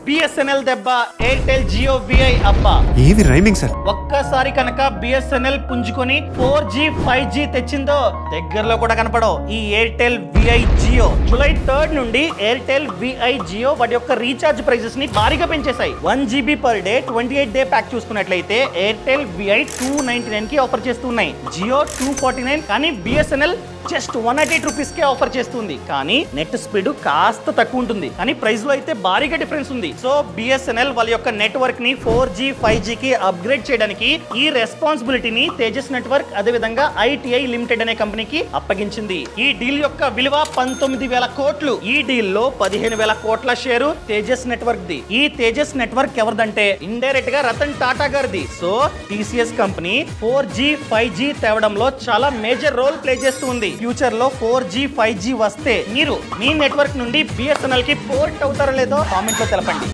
BSNL దెబ్బ Airtel Jio VI అబ్బా. ఏవి రైమింగ్ సార్? ఒక్కసారి కనుక బిఎస్ఎన్ఎల్ పుంజుకొని 4G 5G తెచ్చిందో దగ్గరలో కూడా కనపడవు ఈ ఎయిర్టెల్ విఐ జియో. జూలై 3 నుండి ఎయిర్టెల్ విఐ జియో వాటి యొక్క రీఛార్జ్ ప్రైసెస్ ని భారీగా పెంచేశాయి. 1 GB per day 28 day pack చూసుకున్నట్లయితే ఎయిర్టెల్ విఐ 299 కి ఆఫర్ చేస్తున్నాయి, జియో 249. కానీ బిఎస్ఎన్ఎల్ జస్ట్ 188 రూపీస్ కే ఆఫర్ చేస్తుంది. కానీ నెట్ స్పీడ్ కాస్త తక్కువ ఉంటుంది, కానీ ప్రైస్ లో అయితే భారీగా డిఫరెన్స్ ఉంది. సో బిఎస్ఎన్ఎల్ వాళ్ళ యొక్క నెట్వర్క్ ని 4G 5G కి అప్గ్రేడ్ చేయడానికి ఈ రెస్పాన్సిబిలిటీని తేజస్ నెట్వర్క్ అదే విధంగా ఐటిఐ లిమిటెడ్ అనే కంపెనీకి అప్పగించింది. ఈ డీల్ యొక్క విలువ 19,000 కోట్లు. ఈ డీల్ లో 15,000 కోట్ల షేరు తేజస్ నెట్వర్క్ ది. ఈ తేజస్ నెట్వర్క్ ఎవరిదంటే ఇండైరెక్ట్ గా రతన్ టాటా గారిది. So TCS company 4G 5G తేవడంలో చాలా మేజర్ రోల్ ప్లే చేస్తుంది. ఫ్యూచర్ లో 4G 5G వస్తే మీరు మీ నెట్వర్క్ నుండి బిఎస్ఎన్ఎల్ కి పోర్ట్ అవుతారో లేదో కామెంట్ లో తెలపండి.